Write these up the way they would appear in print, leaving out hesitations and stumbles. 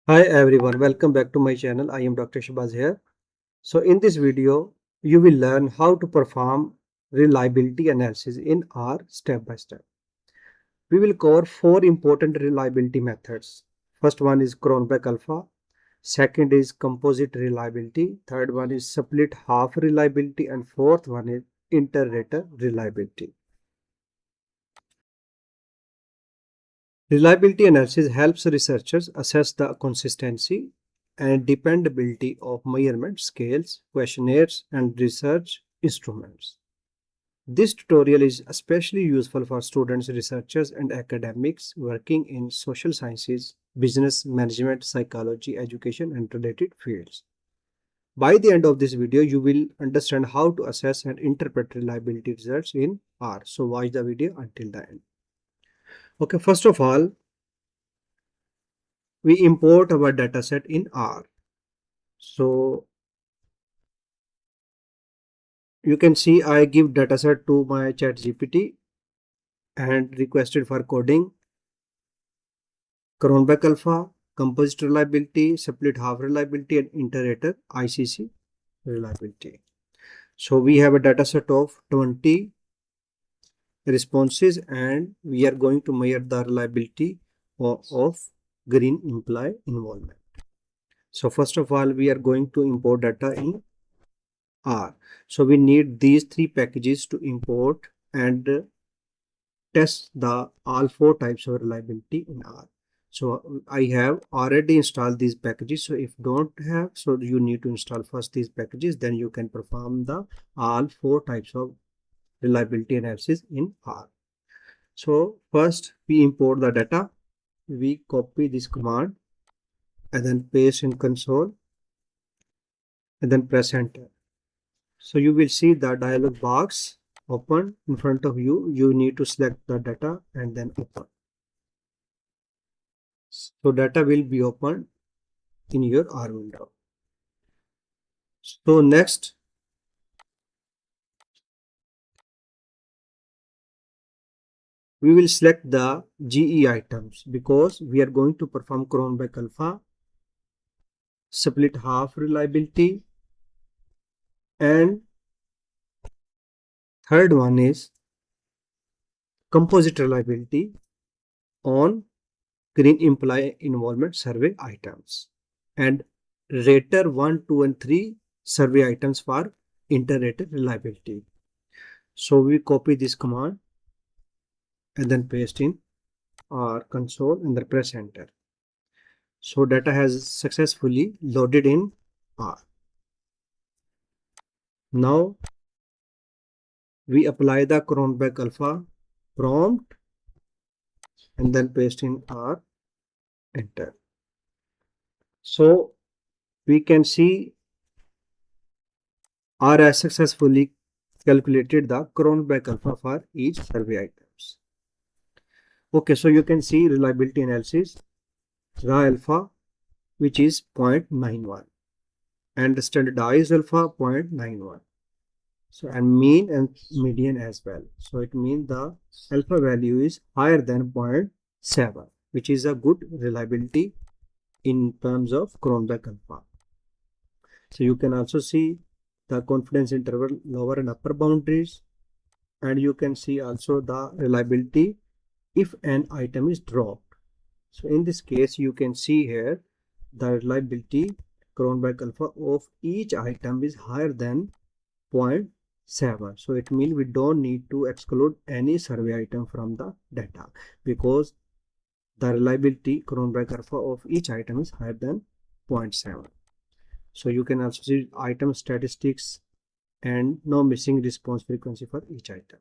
Hi everyone, welcome back to my channel. I am Dr. Shabazz here. So in this video, you will learn how to perform reliability analysis in R step by step. We will cover four important reliability methods. First one is Cronbach Alpha. Second is Composite Reliability. Third one is Split Half Reliability. And fourth one is Inter-Rater Reliability. Reliability analysis helps researchers assess the consistency and dependability of measurement scales, questionnaires, and research instruments. This tutorial is especially useful for students, researchers, and academics working in social sciences, business management, psychology, education, and related fields. By the end of this video, you will understand how to assess and interpret reliability results in R. So watch the video until the end. Okay, first of all, we import our dataset in R. So you can see I give dataset to my chat GPT and requested for coding Cronbach Alpha, Composite Reliability, Split Half Reliability, and Inter-Rater ICC Reliability. So we have a dataset of 20 responses and we are going to measure the reliability of green employee involvement. So first of all, we are going to import data in R. So we need these three packages to import and test the all four types of reliability in R. So I have already installed these packages. So if don't have, so you need to install first these packages, then you can perform the all four types of reliability analysis in R. So first we import the data, we copy this command and then paste in console and then press enter. So you will see the dialog box open in front of you. You need to select the data and then open. So data will be opened in your R window. So next, we will select the GE items because we are going to perform Cronbach Alpha, split half reliability, and third one is composite reliability on green employee involvement survey items, and rater 1, 2, and 3 survey items for inter-rater reliability. So we copy this command and then paste in our console and then press enter. So data has successfully loaded in R. Now we apply the Cronbach Alpha prompt and then paste in R, enter. So we can see R has successfully calculated the Cronbach Alpha for each survey items. Okay, so you can see reliability analysis, raw alpha, which is 0.91 and standardized alpha 0.91. So and mean and median as well. So it means the alpha value is higher than 0.7, which is a good reliability in terms of Cronbach Alpha. So you can also see the confidence interval lower and upper boundaries, and you can see also the reliability if an item is dropped. So in this case, you can see here the reliability Cronbach Alpha of each item is higher than 0.7. So it means we don't need to exclude any survey item from the data because the reliability Cronbach Alpha of each item is higher than 0.7. So you can also see item statistics and no missing response frequency for each item.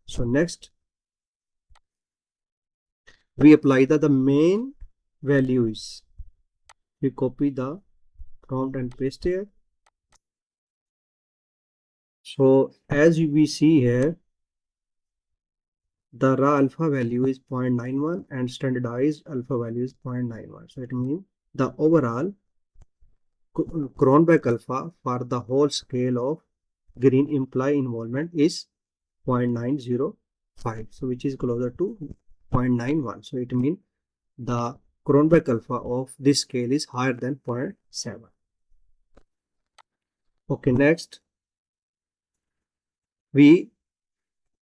So next, we apply the main values. We copy the prompt and paste here. So as we see here, the raw alpha value is 0.91 and standardized alpha value is 0.91. So it means the overall Cronbach alpha for the whole scale of green employee involvement is 0.905. So which is closer to 0.91. So it means the Cronbach alpha of this scale is higher than 0.7. Okay, next we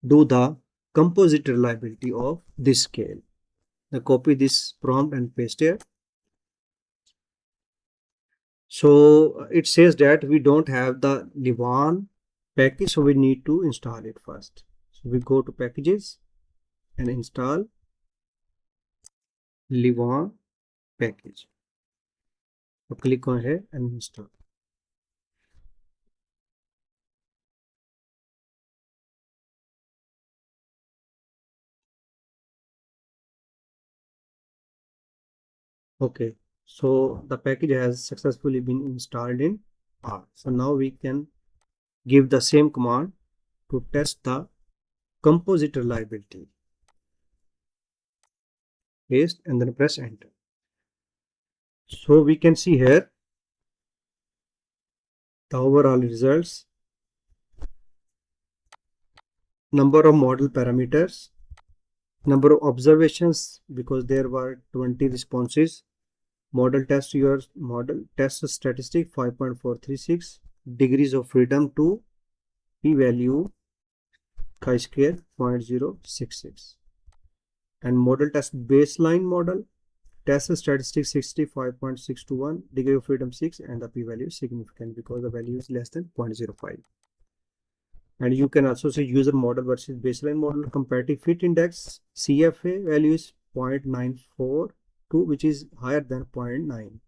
do the composite reliability of this scale. Now copy this prompt and paste here. So it says that we don't have the Livan package, so we need to install it first. So we go to packages and install Livan package. So click on here and install. Okay, so the package has successfully been installed in R. So now we can give the same command to test the composite reliability. Paste and then press enter. So we can see here the overall results, number of model parameters, number of observations, because there were 20 responses, model test, your model test statistic 5.436, degrees of freedom to p-value chi-square 0.066, and model test baseline model test statistic 65.621, degree of freedom 6, and the p-value is significant because the value is less than 0.05. And you can also see user model versus baseline model comparative fit index, CFA value is 0.942, which is higher than 0.9,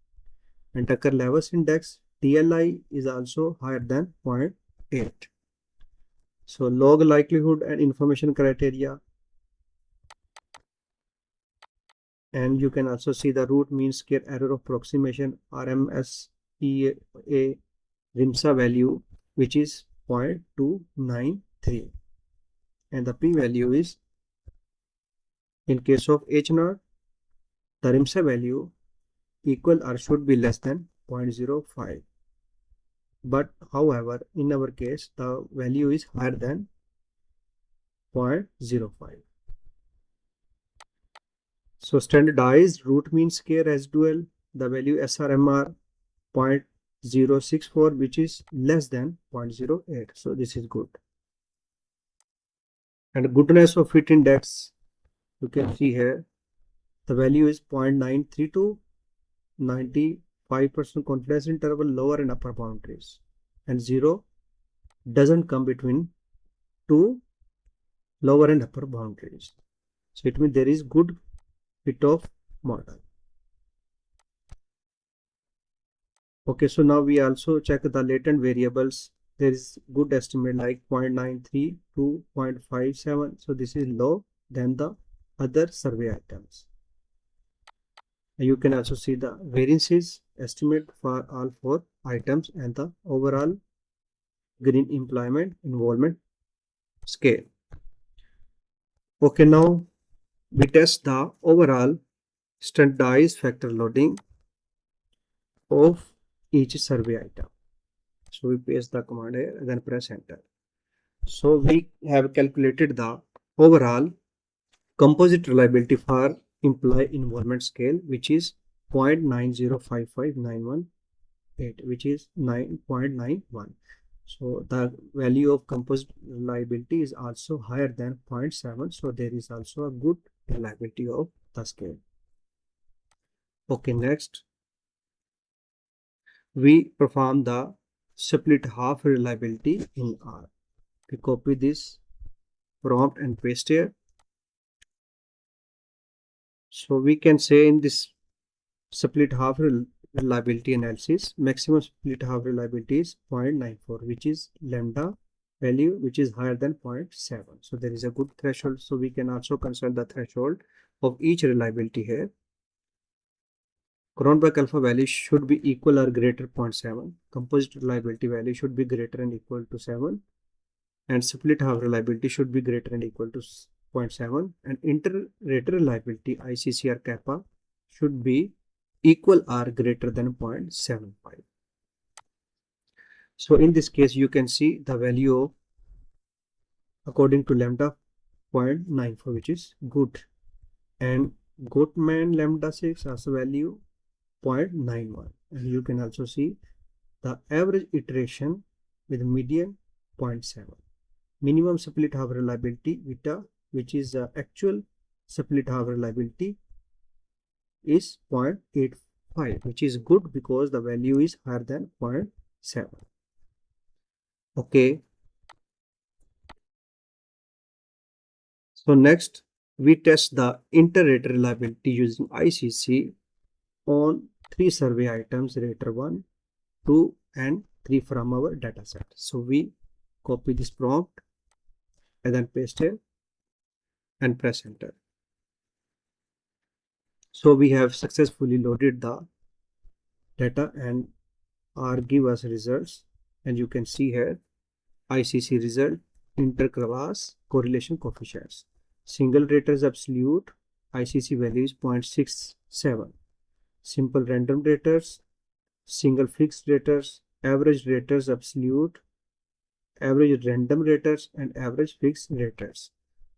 and Tucker Levels index TLI is also higher than 0.8. So log likelihood and information criteria, and you can also see the root mean square error of approximation RMSEA RIMSA value, which is 0.293, and the p-value is, in case of H0, the RIMSA value equal or should be less than 0.05, but however in our case the value is higher than 0.05. So standardized root mean square residual, the value SRMR 0.064, which is less than 0.08. So this is good. And goodness of fit index, you can see here the value is 0.932, 95% confidence interval, lower and upper boundaries, and 0 doesn't come between two lower and upper boundaries. So it means there is good fit of model. Okay, so now we also check the latent variables. There is good estimate like 0.93 to 0.57. So this is low than the other survey items. You can also see the variances estimate for all 4 items and the overall green employment involvement scale. Okay, now we test the overall standardized factor loading of each survey item. So we paste the command here and then press enter. So we have calculated the overall composite reliability for employee involvement scale, which is 0.9055918, which is 9.91. So the value of composite reliability is also higher than 0.7. So there is also a good reliability of the scale. Okay, next we perform the split half reliability in R. We copy this prompt and paste here. So we can say in this split half reliability analysis, maximum split half reliability is 0.94, which is lambda value, which is higher than 0.7. So there is a good threshold. So we can also consider the threshold of each reliability here. Cronbach alpha value should be equal or greater 0.7. Composite reliability value should be greater and equal to 7. And split half reliability should be greater and equal to 0.7. And inter-rater reliability ICCR kappa should be equal or greater than 0.75. So in this case, you can see the value of, according to lambda, 0.94, which is good. And Goatman lambda 6 has a value 0.91, and you can also see the average iteration with median 0.7. Minimum split half reliability beta, which is the actual split half reliability, is 0.85, which is good because the value is higher than 0.7. Okay. So next, we test the inter-rater reliability using ICC on 3 survey items, rater 1, 2, and 3 from our dataset. So we copy this prompt and then paste it and press enter. So we have successfully loaded the data and R give us results, and you can see here ICC result, interclass correlation coefficients. Single raters absolute ICC value is 0.67. Simple random raters, single fixed raters, average raters absolute, average random raters, and average fixed raters.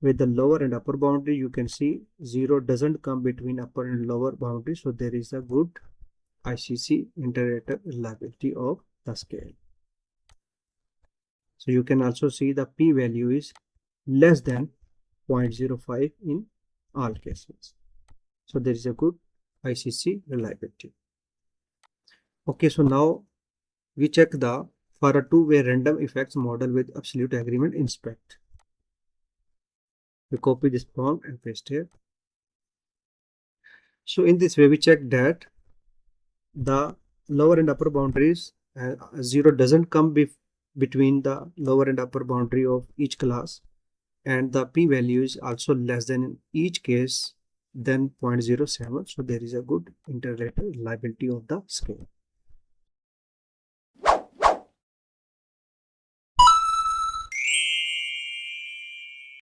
With the lower and upper boundary, you can see 0 doesn't come between upper and lower boundary, so there is a good ICC inter-rater reliability of the scale. So you can also see the p-value is less than 0.05 in all cases. So there is a good ICC reliability. Okay, so now we check the for a two-way random effects model with absolute agreement inspect. We copy this prompt and paste here. So in this way, we check that the lower and upper boundaries 0 doesn't come between the lower and upper boundary of each class, and the p-value is also less than in each case than 0.07. So there is a good inter-rater reliability of the scale.